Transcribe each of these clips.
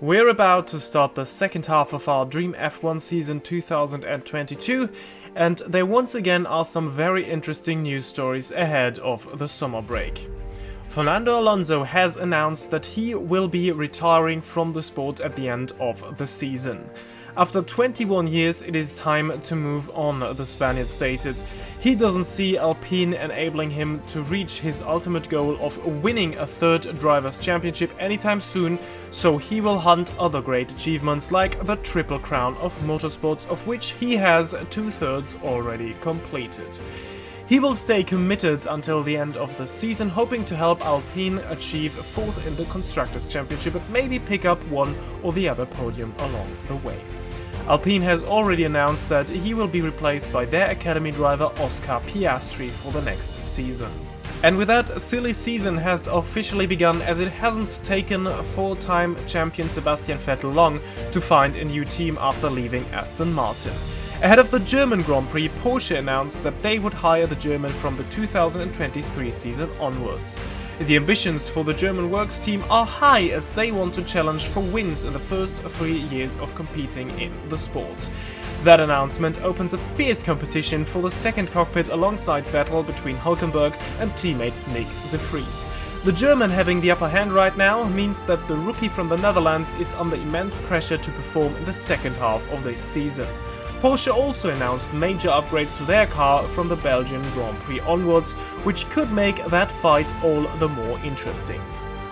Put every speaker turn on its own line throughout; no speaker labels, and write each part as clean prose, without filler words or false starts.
We're about to start the second half of our Dream F1 season 2022, and there once again are some very interesting news stories ahead of the summer break. Fernando Alonso has announced that he will be retiring from the sport at the end of the season. After 21 years, it is time to move on, the Spaniard stated. He doesn't see Alpine enabling him to reach his ultimate goal of winning a third Drivers' Championship anytime soon, so he will hunt other great achievements like the Triple Crown of Motorsports, of which he has 2/3 already completed. He will stay committed until the end of the season, hoping to help Alpine achieve 4th in the Constructors' Championship and maybe pick up one or the other podium along the way. Alpine has already announced that he will be replaced by their academy driver Oscar Piastri for the next season. And with that, a silly season has officially begun, as it hasn't taken 4-time champion Sebastian Vettel long to find a new team after leaving Aston Martin. Ahead of the German Grand Prix, Porsche announced that they would hire the German from the 2023 season onwards. The ambitions for the German works team are high, as they want to challenge for wins in the first 3 years of competing in the sport. That announcement opens a fierce competition for the second cockpit alongside Vettel between Hülkenberg and teammate Nick de Vries. The German having the upper hand right now means that the rookie from the Netherlands is under immense pressure to perform in the second half of this season. Porsche also announced major upgrades to their car from the Belgian Grand Prix onwards, which could make that fight all the more interesting.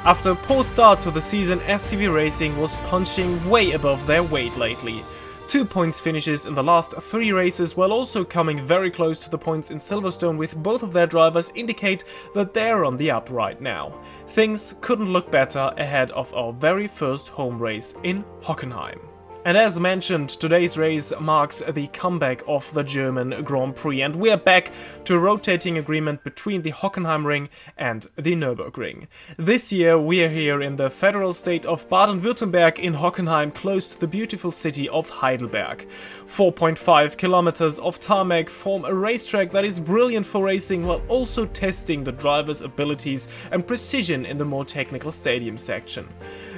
After a poor start to the season, STV Racing was punching way above their weight lately. 2 points finishes in the last 3 races, while also coming very close to the points in Silverstone with both of their drivers, indicate that they're on the up right now. Things couldn't look better ahead of our very first home race in Hockenheim. And as mentioned, today's race marks the comeback of the German Grand Prix, and we are back to a rotating agreement between the Hockenheimring and the Nürburgring. This year we are here in the federal state of Baden-Württemberg in Hockenheim, close to the beautiful city of Heidelberg. 4.5 kilometers of tarmac form a racetrack that is brilliant for racing, while also testing the driver's abilities and precision in the more technical stadium section.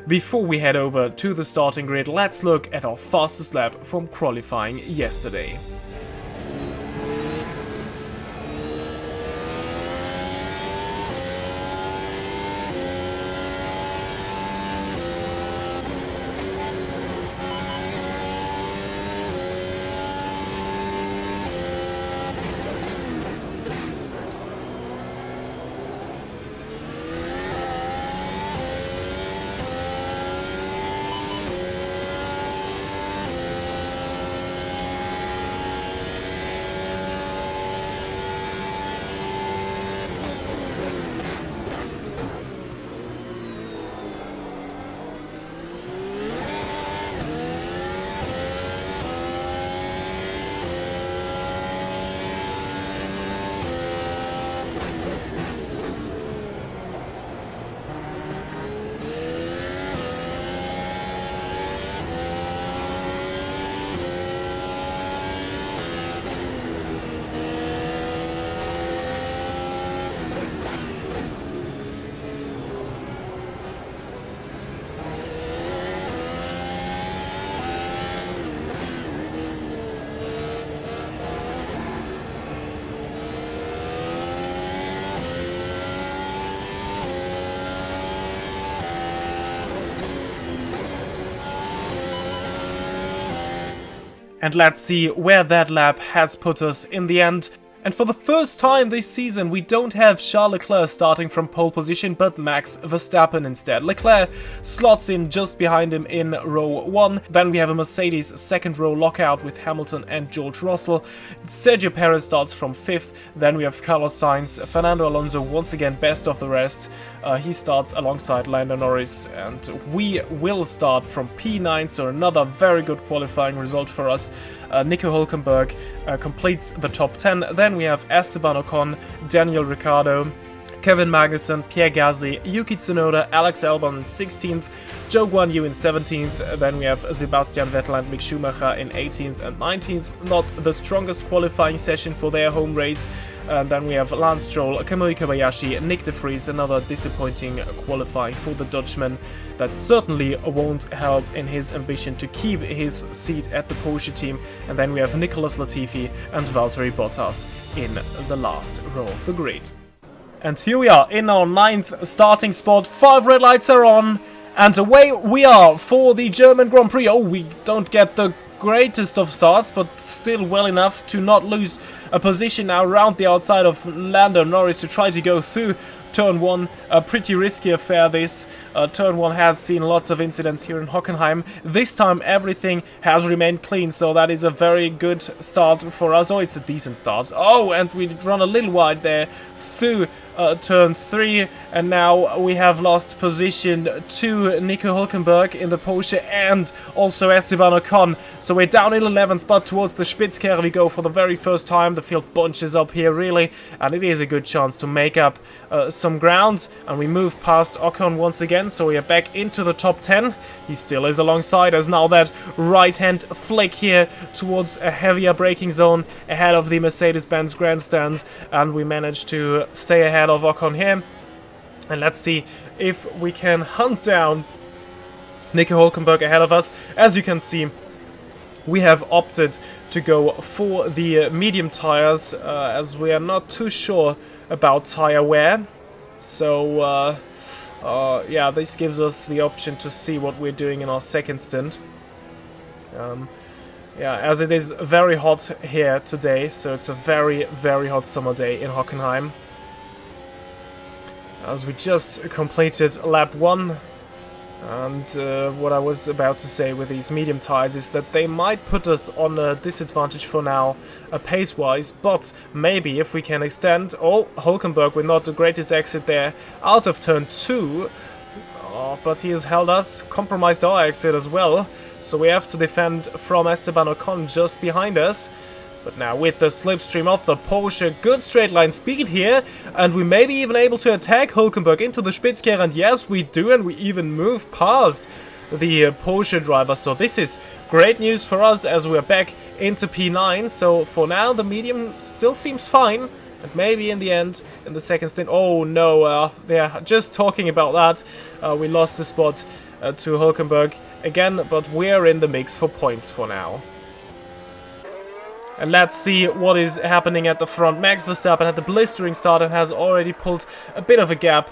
Before we head over to the starting grid, let's look at our fastest lap from qualifying yesterday. And let's see where that lap has put us in the end. And for the first time this season, we don't have Charles Leclerc starting from pole position, but Max Verstappen instead. Leclerc slots in just behind him in row 1. Then we have a Mercedes second row lockout with Hamilton and George Russell. Sergio Perez starts from 5th. Then we have Carlos Sainz. Fernando Alonso once again best of the rest. He starts alongside Lando Norris, and we will start from P9, so another very good qualifying result for us. Nico Hülkenberg completes the top 10. Then we have Esteban Ocon, Daniel Ricciardo, Kevin Magnussen, Pierre Gasly, Yuki Tsunoda, Alex Albon in 16th, Zhou Guanyu in 17th, then we have Sebastian Vettel and Mick Schumacher in 18th and 19th. Not the strongest qualifying session for their home race. And then we have Lance Stroll, Kamui Kobayashi, Nick de Vries, another disappointing qualifying for the Dutchman. That certainly won't help in his ambition to keep his seat at the Porsche team. And then we have Nicolas Latifi and Valtteri Bottas in the last row of the grid. And here we are in our 9th starting spot. 5 red lights are on. And away we are for the German Grand Prix. Oh, we don't get the greatest of starts, but still well enough to not lose a position now around the outside of Lando Norris to try to go through Turn 1. A pretty risky affair this. Turn 1 has seen lots of incidents here in Hockenheim. This time everything has remained clean, so that is a very good start for us. Oh, it's a decent start. Oh, and we run a little wide there through Turn 3, and now we have lost position to Nico Hülkenberg in the Porsche and also Esteban Ocon. So we're down in 11th, but towards the Spitzkehre we go for the very first time. The field bunches up here really, and it is a good chance to make up some ground. And we move past Ocon once again, so we are back into the top 10. He still is alongside us. Now that right-hand flick here towards a heavier braking zone ahead of the Mercedes-Benz grandstands, and we manage to stay ahead of Ocon here. And let's see if we can hunt down Nico Hülkenberg ahead of us. As you can see, we have opted to go for the medium tires as we are not too sure about tire wear. So yeah, this gives us the option to see what we're doing in our second stint. Yeah, as it is very hot here today, so it's a very, very hot summer day in Hockenheim. As we just completed lap 1, and what I was about to say with these medium tires is that they might put us on a disadvantage for now, pace-wise, but maybe if we can extend... Oh, Hülkenberg with not the greatest exit there, out of turn 2, but he has held us, compromised our exit as well, so we have to defend from Esteban Ocon just behind us. But now with the slipstream of the Porsche, good straight line speed here, and we may be even able to attack Hülkenberg into the Spitzkehre, and yes we do, and we even move past the Porsche driver. So this is great news for us as we're back into P9. So for now the medium still seems fine, and maybe in the end, in the second stint... Oh no, they're just talking about that. We lost the spot to Hülkenberg again, but we're in the mix for points for now. And let's see what is happening at the front. Max Verstappen had the blistering start and has already pulled a bit of a gap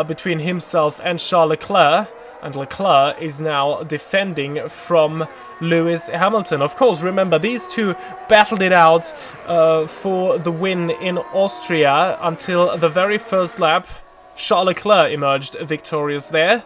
between himself and Charles Leclerc. And Leclerc is now defending from Lewis Hamilton. Of course, remember, these two battled it out for the win in Austria until the very first lap. Charles Leclerc emerged victorious there.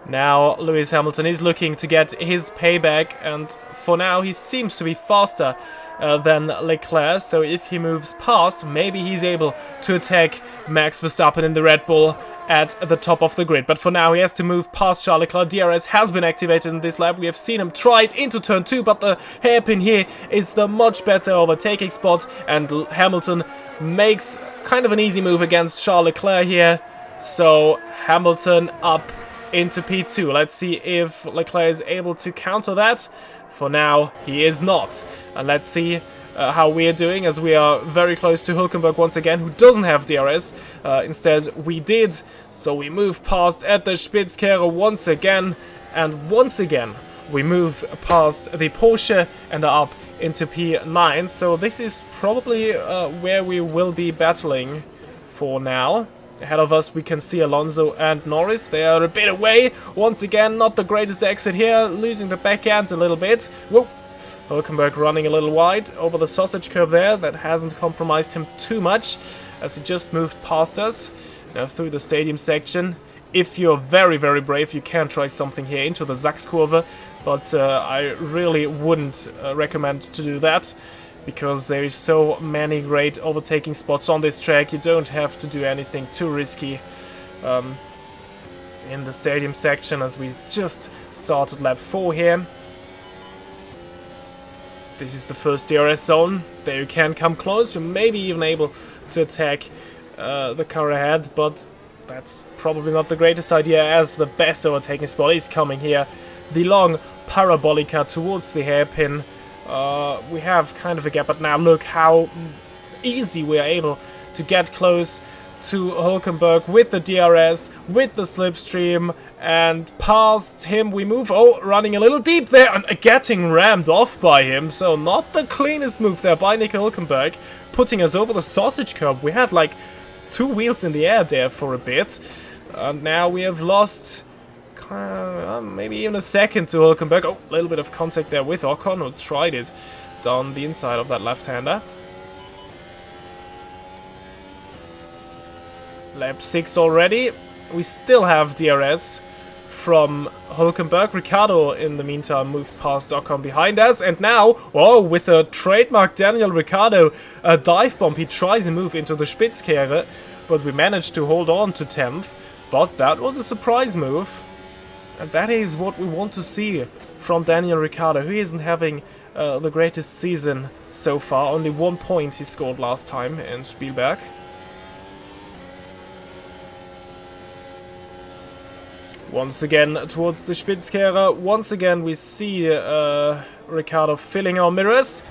Now Lewis Hamilton is looking to get his payback, and for now he seems to be faster than Leclerc, so if he moves past, maybe he's able to attack Max Verstappen in the Red Bull at the top of the grid. But for now he has to move past Charles Leclerc. DRS has been activated in this lap. We have seen him try it into turn 2, but the hairpin here is the much better overtaking spot, and Hamilton makes kind of an easy move against Charles Leclerc here. So Hamilton up into P2. Let's see if Leclerc is able to counter that. For now, he is not. And let's see how we are doing, as we are very close to Hülkenberg once again, who doesn't have DRS. Instead, we did. So we move past at the Spitzkehre once again. And once again, we move past the Porsche and are up into P9. So this is probably where we will be battling for now. Ahead of us we can see Alonso and Norris. They are a bit away. Once again, not the greatest exit here. Losing the back end a little bit. Whoa! Hülkenberg running a little wide over the sausage curve there. That hasn't compromised him too much, as he just moved past us. Now through the stadium section. If you're very, very brave, you can try something here into the Sachskurve. But I really wouldn't recommend to do that, because there is so many great overtaking spots on this track. You don't have to do anything too risky in the stadium section, as we just started lap 4 here. This is the first DRS zone. There you can come close. You may be even able to attack the car ahead, but that's probably not the greatest idea, as the best overtaking spot is coming here. The long parabolica towards the hairpin. We have kind of a gap, but now look how easy we are able to get close to Hülkenberg with the DRS, with the slipstream, and past him we move. Oh, running a little deep there and getting rammed off by him. So not the cleanest move there by Nico Hülkenberg, putting us over the sausage curb. We had like 2 wheels in the air there for a bit, and now we have lost maybe even a second to Hülkenberg. Oh, a little bit of contact there with Ocon, who tried it down the inside of that left-hander. Lap 6 already. We still have DRS from Hülkenberg. Ricciardo, in the meantime, moved past Ocon behind us. And now, oh, with a trademark Daniel Ricciardo, a dive bomb, he tries a move into the Spitzkehre, but we managed to hold on to 10th. But that was a surprise move. And that is what we want to see from Daniel Ricciardo, who isn't having the greatest season so far. Only 1 point he scored last time in Spielberg. Once again towards the Spitzkehre. Once again we see Ricciardo filling our mirrors.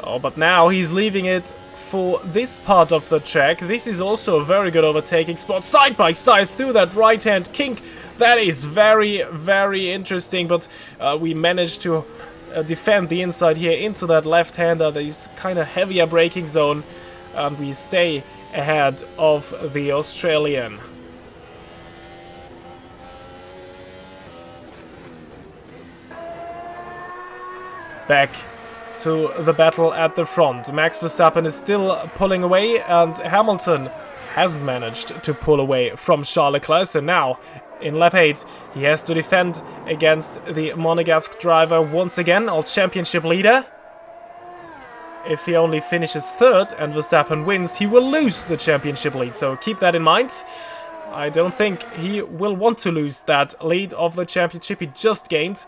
Oh, but now he's leaving it for this part of the track. This is also a very good overtaking spot. Side by side through that right-hand kink. That is very, very interesting. But we managed to defend the inside here into that left-hander. That is kind of heavier braking zone. And we stay ahead of the Australian. Back to the battle at the front. Max Verstappen is still pulling away, and Hamilton hasn't managed to pull away from Charles Leclerc. So now, in lap 8, he has to defend against the Monegasque driver once again, our championship leader. If he only finishes 3rd and Verstappen wins, he will lose the championship lead. So keep that in mind. I don't think he will want to lose that lead of the championship he just gained.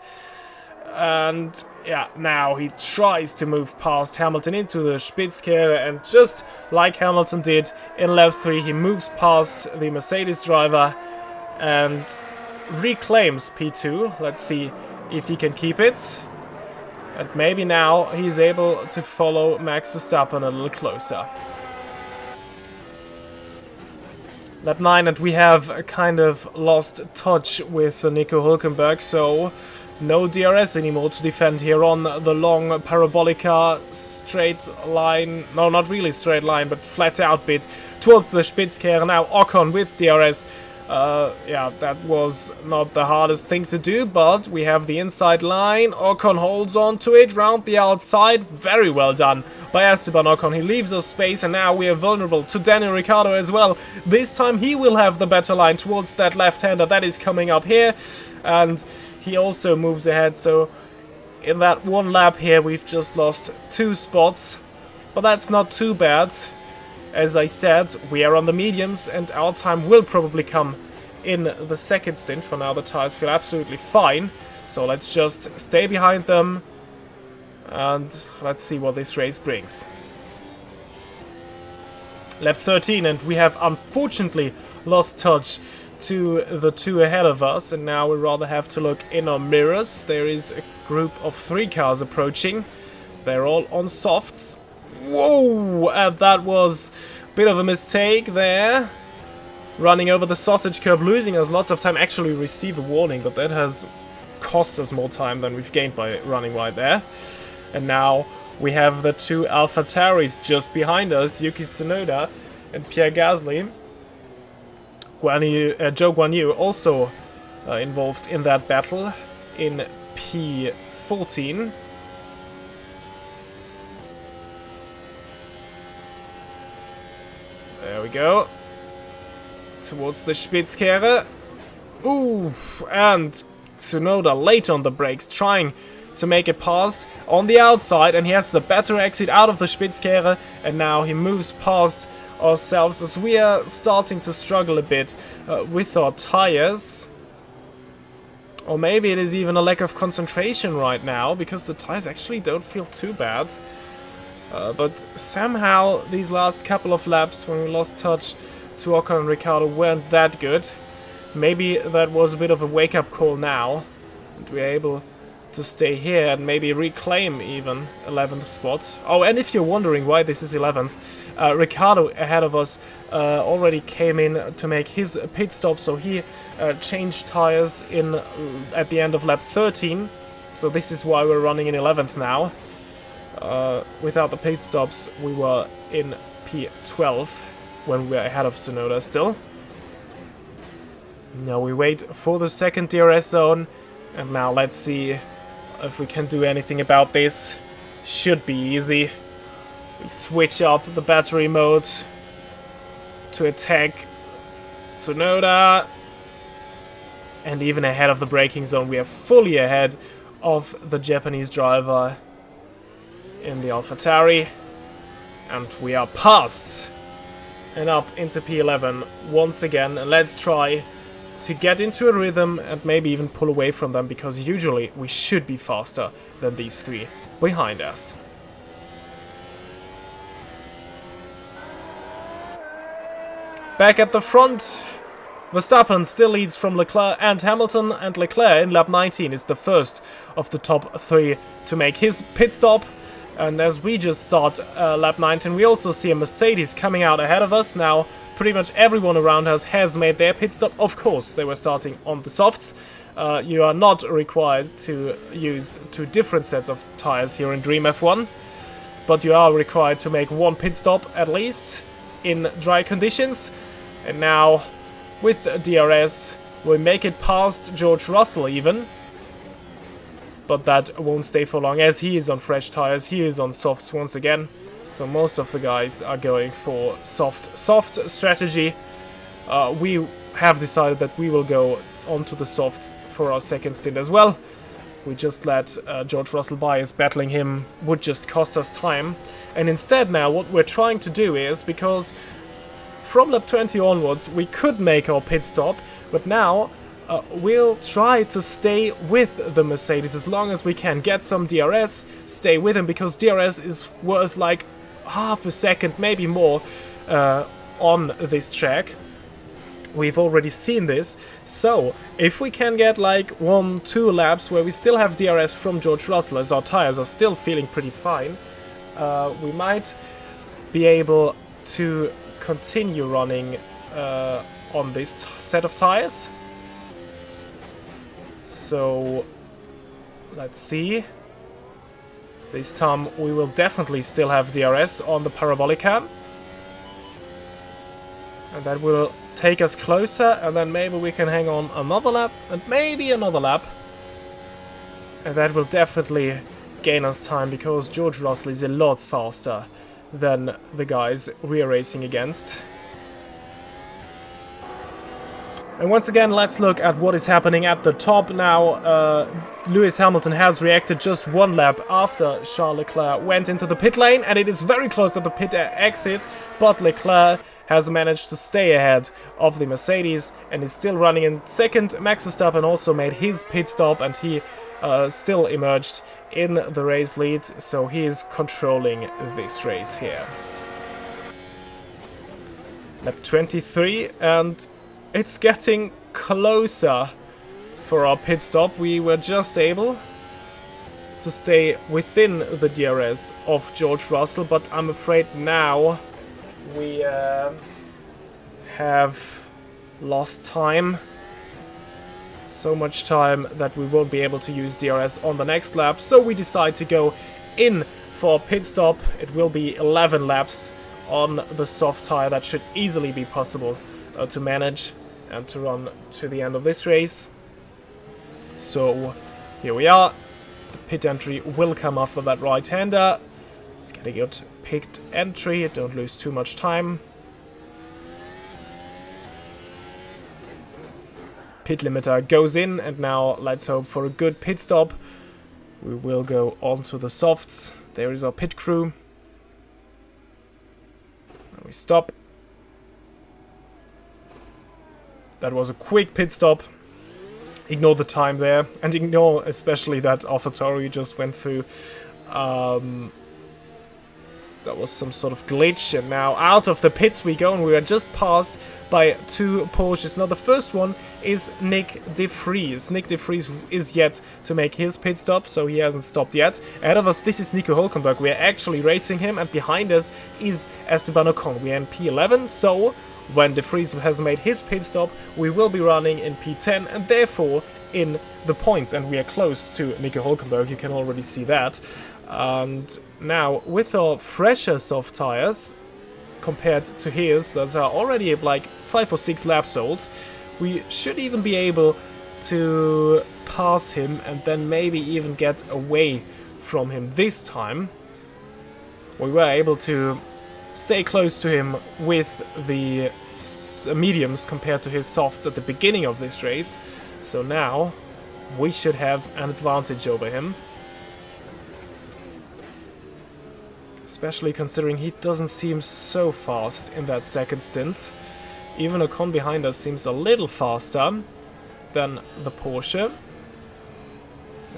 And yeah, now he tries to move past Hamilton into the Spitzkehre, and just like Hamilton did in lap 3, he moves past the Mercedes driver and reclaims P2. Let's see if he can keep it. And maybe now he's able to follow Max Verstappen a little closer. Lap 9, and we have kind of lost touch with Nico Hülkenberg, so no DRS anymore to defend here on the long parabolica straight line. No, not really straight line, but flat out bit towards the Spitzkehre. Now Ocon with DRS. Yeah, that was not the hardest thing to do, but we have the inside line. Ocon holds on to it round the outside. Very well done by Esteban Ocon. He leaves us space, and now we are vulnerable to Daniel Ricciardo as well. This time he will have the better line towards that left-hander that is coming up here, and he also moves ahead. So in that one lap here we've just lost 2 spots, but that's not too bad. As I said, we are on the mediums, and our time will probably come in the second stint. For now the tires feel absolutely fine, so let's just stay behind them and let's see what this race brings. Lap 13, and we have unfortunately lost touch to the 2 ahead of us, and now we rather have to look in our mirrors. There is a group of 3 cars approaching. They're all on softs. Whoa! And that was a bit of a mistake there. Running over the sausage curb, losing us lots of time. Actually receive a warning, but that has cost us more time than we've gained by running right there. And now we have the 2 AlphaTauris just behind us, Yuki Tsunoda and Pierre Gasly. Zhou Guanyu also involved in that battle in P14. There we go. Towards the Spitzkehre. Ooh, and Tsunoda late on the brakes, trying to make a pass on the outside, and he has the better exit out of the Spitzkehre, and now he moves past ourselves as we are starting to struggle a bit with our tires. Or maybe it is even a lack of concentration right now, because the tires actually don't feel too bad. But somehow these last couple of laps when we lost touch to Ocon and Ricciardo weren't that good. Maybe that was a bit of a wake-up call now, and we're able to stay here and maybe reclaim even 11th spot. Oh, and if you're wondering why this is 11th, Ricciardo ahead of us already came in to make his pit stop, so he changed tires in at the end of lap 13, so this is why we're running in 11th now. Without the pit stops, we were in P12 when we were ahead of Tsunoda still. Now we wait for the second DRS zone, and now let's see if we can do anything about this. Should be easy. We switch up the battery mode to attack Tsunoda, and even ahead of the braking zone, we are fully ahead of the Japanese driver in the AlphaTauri, and we are past and up into P11 once again. And let's try to get into a rhythm and maybe even pull away from them, because usually we should be faster than these three behind us. Back at the front, Verstappen still leads from Leclerc and Hamilton, and Leclerc in lap 19 is the first of the top three to make his pit stop. And as we just saw lap 19, we also see a Mercedes coming out ahead of us. Now, pretty much everyone around us has made their pit stop. Of course, they were starting on the softs. You are not required to use two different sets of tires here in Dream F1, but you are required to make one pit stop at least in dry conditions. And now, with DRS, we make it past George Russell even. But that won't stay for long, as he is on fresh tires, he is on softs once again. So most of the guys are going for soft strategy. We have decided that we will go onto the softs for our second stint as well. We just let George Russell by, as battling him would just cost us time. And instead now what we're trying to do is, because from lap 20 onwards we could make our pit stop, but now we'll try to stay with the Mercedes as long as we can. Get some DRS, stay with him, because DRS is worth like half a second, maybe more, on this track. We've already seen this, so if we can get like 1-2 laps where we still have DRS from George Russell, as our tires are still feeling pretty fine, we might be able to continue running on this set of tires. So let's see. This time we will definitely still have DRS on the Parabolica, and that will take us closer, and then maybe we can hang on another lap and maybe another lap, and that will definitely gain us time, because George Russell is a lot faster than the guys we are racing against. And once again, let's look at what is happening at the top now. Lewis Hamilton has reacted just one lap after Charles Leclerc went into the pit lane, and it is very close at the pit exit, but Leclerc has managed to stay ahead of the Mercedes and is still running in second. Max Verstappen also made his pit stop, and he still emerged in the race lead, so he is controlling this race here. Lap 23, and it's getting closer for our pit stop. We were just able to stay within the DRS of George Russell, but I'm afraid now we have lost time. So much time that we won't be able to use DRS on the next lap, so we decide to go in for a pit stop. It will be 11 laps on the soft tire. That should easily be possible to manage and to run to the end of this race. So here we are. The pit entry will come after that right-hander. Let's get a good pit entry, don't lose too much time. Pit limiter goes in, and now let's hope for a good pit stop. We will go on to the softs. There is our pit crew. And we stop. That was a quick pit stop. Ignore the time there, and ignore especially that AlphaTauri just went through That was some sort of glitch, and now out of the pits we go, and we are just passed by 2 Porsches. Now the first one is Nick de Vries. Nick de Vries is yet to make his pit stop, so he hasn't stopped yet. Ahead of us, this is Nico Hülkenberg. We are actually racing him, and behind us is Esteban Ocon. We are in P11, so when de Vries has made his pit stop, we will be running in P10, and therefore in the points, and we are close to Nico Hülkenberg, you can already see that. And now, with our fresher soft tires, compared to his, that are already like 5 or 6 laps old, we should even be able to pass him and then maybe even get away from him this time. We were able to stay close to him with the mediums compared to his softs at the beginning of this race, so now we should have an advantage over him. Especially considering he doesn't seem so fast in that second stint. Even Ocon behind us seems a little faster than the Porsche.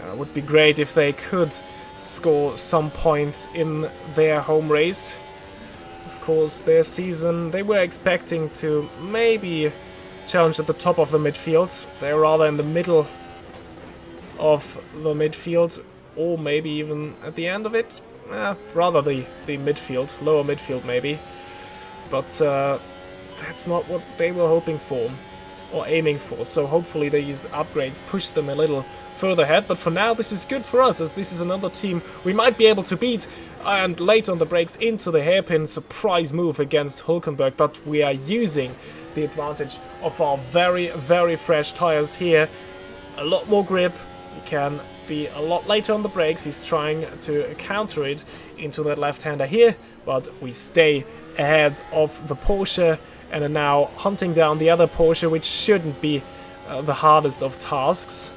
It would be great if they could score some points in their home race. Of course, their season, they were expecting to maybe challenge at the top of the midfield. They're rather in the middle of the midfield, or maybe even at the end of it. Rather the midfield, lower midfield maybe. But that's not what they were hoping for, or aiming for. So hopefully these upgrades push them a little further ahead. But for now, this is good for us, as this is another team we might be able to beat. And late on the brakes into the hairpin surprise move against Hülkenberg. But we are using the advantage of our very, very fresh tires here. A lot more grip. We can be a lot later on the brakes. He's trying to counter it into that left-hander here, but we stay ahead of the Porsche and are now hunting down the other Porsche, which shouldn't be the hardest of tasks.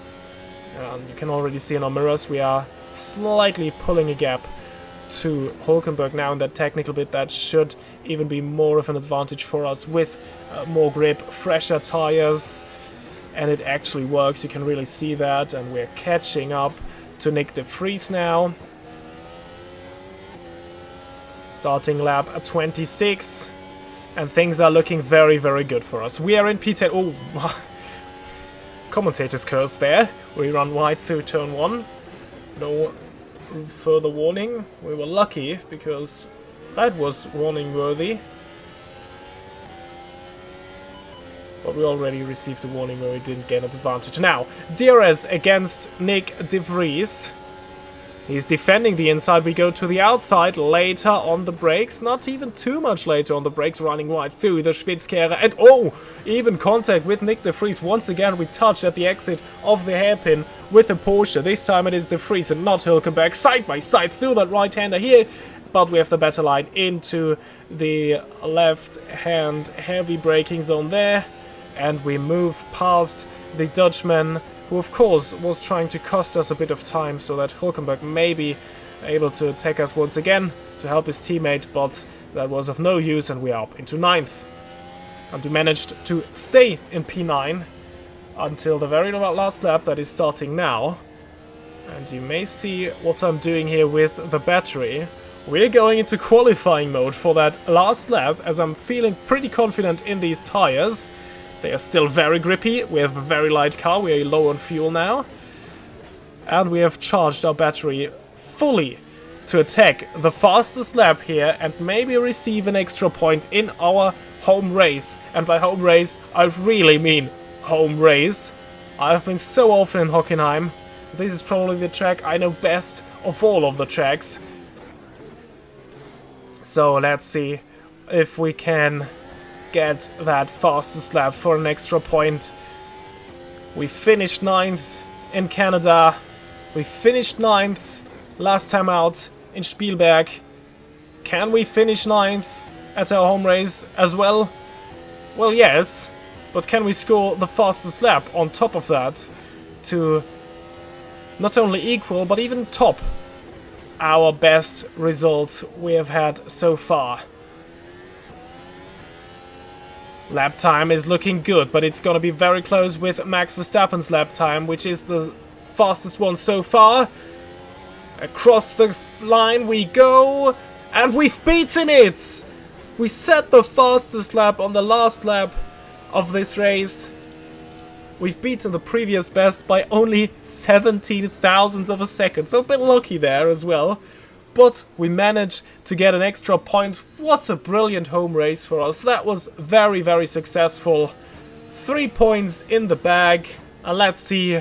You can already see in our mirrors we are slightly pulling a gap to Hülkenberg now in that technical bit. That should even be more of an advantage for us with more grip, fresher tires. And it actually works, you can really see that, and we're catching up to Nick de Vries now. Starting lap at 26, and things are looking very, very good for us. We are in P10. Oh, commentator's curse there. We run wide through turn 1. No further warning. We were lucky, because that was warning worthy. But we already received a warning where we didn't get an advantage. Now, DRS against Nick de Vries. He's defending the inside. We go to the outside later on the brakes. Not even too much later on the brakes. Running right through the Spitzkehre. And oh, even contact with Nick de Vries. Once again, we touch at the exit of the hairpin with the Porsche. This time it is de Vries and not Hülkenberg. Side by side through that right-hander here. But we have the better line into the left-hand heavy braking zone there. And we move past the Dutchman, who of course was trying to cost us a bit of time so that Hülkenberg may be able to attack us once again to help his teammate, but that was of no use and we are up into 9th. And we managed to stay in P9 until the very last lap that is starting now. And you may see what I'm doing here with the battery. We're going into qualifying mode for that last lap, as I'm feeling pretty confident in these tires. They are still very grippy. We have a very light car. We are low on fuel now. And we have charged our battery fully to attack the fastest lap here and maybe receive an extra point in our home race. And by home race, I really mean home race. I've been so often in Hockenheim. This is probably the track I know best of all of the tracks. So let's see if we can get that fastest lap for an extra point. We finished 9th in Canada. We finished 9th last time out in Spielberg. Can we finish 9th at our home race as well? Well, yes. But can we score the fastest lap on top of that to not only equal but even top our best result we have had so far? Lap time is looking good, but it's gonna be very close with Max Verstappen's lap time, which is the fastest one so far. Across the line we go. And we've beaten it! We set the fastest lap on the last lap of this race. We've beaten the previous best by only 17 thousandths of a second, so a bit lucky there as well. But we managed to get an extra point. What a brilliant home race for us. That was very, very successful. 3 points in the bag. And let's see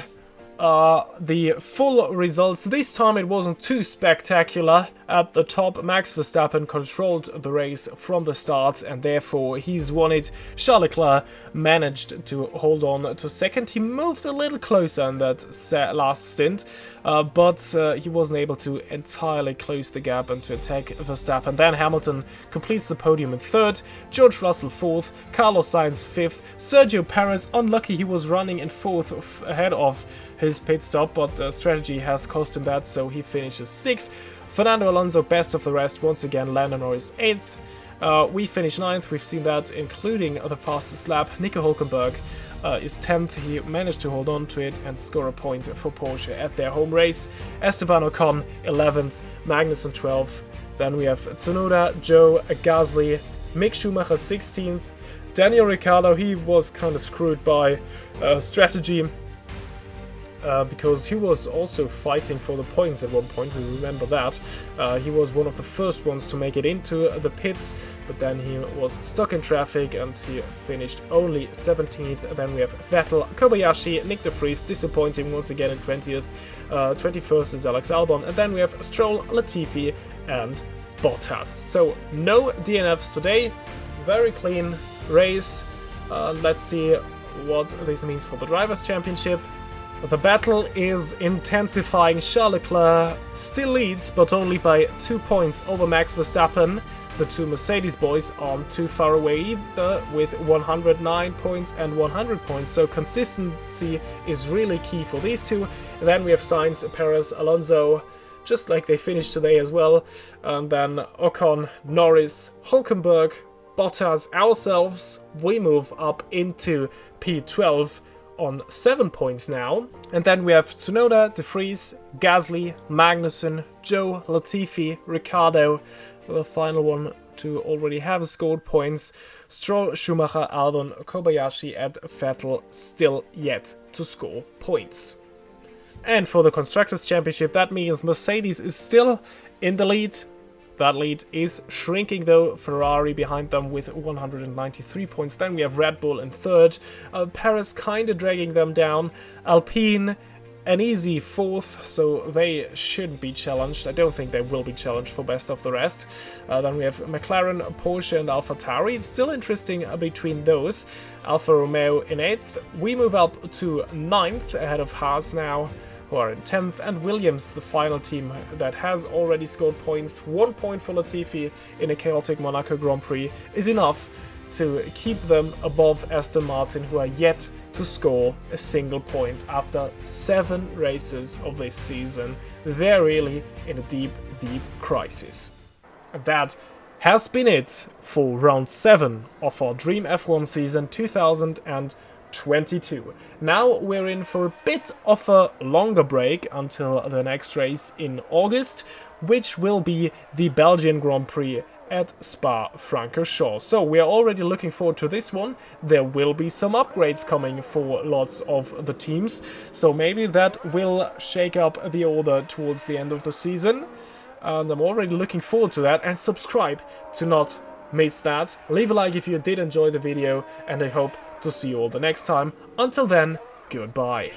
the full results. This time it wasn't too spectacular. At the top, Max Verstappen controlled the race from the start, and therefore he's won it. Charles Leclerc managed to hold on to second. He moved a little closer in that last stint, but he wasn't able to entirely close the gap and to attack Verstappen. Then Hamilton completes the podium in third, George Russell fourth, Carlos Sainz fifth, Sergio Perez, unlucky he was running in fourth ahead of his pit stop, but strategy has cost him that, so he finishes sixth. Fernando Alonso, best of the rest, once again. Lando Norris 8th. We finish 9th, we've seen that, including the fastest lap. Nico Hülkenberg is 10th, he managed to hold on to it and score a point for Porsche at their home race. Esteban Ocon 11th, Magnussen 12th. Then we have Tsunoda, Joe, Gasly, Mick Schumacher 16th. Daniel Ricciardo, he was kind of screwed by strategy. Because he was also fighting for the points at one point, we remember that. He was one of the first ones to make it into the pits, but then he was stuck in traffic and he finished only 17th. Then we have Vettel, Kobayashi, Nick de Vries, disappointing once again in 20th. 21st is Alex Albon, and then we have Stroll, Latifi, and Bottas. So no DNFs today, very clean race. Let's see what this means for the Drivers' Championship. The battle is intensifying. Charles Leclerc still leads, but only by 2 points over Max Verstappen. The two Mercedes boys aren't too far away either, with 109 points and 100 points, so consistency is really key for these two. And then we have Sainz, Perez, Alonso, just like they finished today as well. And then Ocon, Norris, Hülkenberg, Bottas, ourselves. We move up into P12. On 7 points now. And then we have Tsunoda, De Vries, Gasly, Magnussen, Joe, Latifi, Ricciardo, the final one to already have scored points. Stroll, Schumacher, Albon, Kobayashi, and Vettel still yet to score points. And for the Constructors' Championship, that means Mercedes is still in the lead. That lead is shrinking though, Ferrari behind them with 193 points. Then we have Red Bull in third, Perez kind of dragging them down, Alpine an easy fourth, so they shouldn't be challenged. I don't think they will be challenged for best of the rest. Then we have McLaren, Porsche, and AlphaTauri. It's still interesting between those. Alfa Romeo in 8th. We move up to 9th ahead of Haas now, who are in 10th, and Williams, the final team that has already scored points. 1 point for Latifi in a chaotic Monaco Grand Prix is enough to keep them above Aston Martin, who are yet to score a single point after 7 races of this season. They're really in a deep, deep crisis. And that has been it for round 7 of our Dream F1 season 2022. Now we're in for a bit of a longer break until the next race in August, which will be the Belgian Grand Prix at Spa-Francorchamps. So we are already looking forward to this one. There will be some upgrades coming for lots of the teams, so maybe that will shake up the order towards the end of the season. And I'm already looking forward to that, and subscribe to not miss that. Leave a like if you did enjoy the video, and I hope to see you all the next time. Until then, goodbye.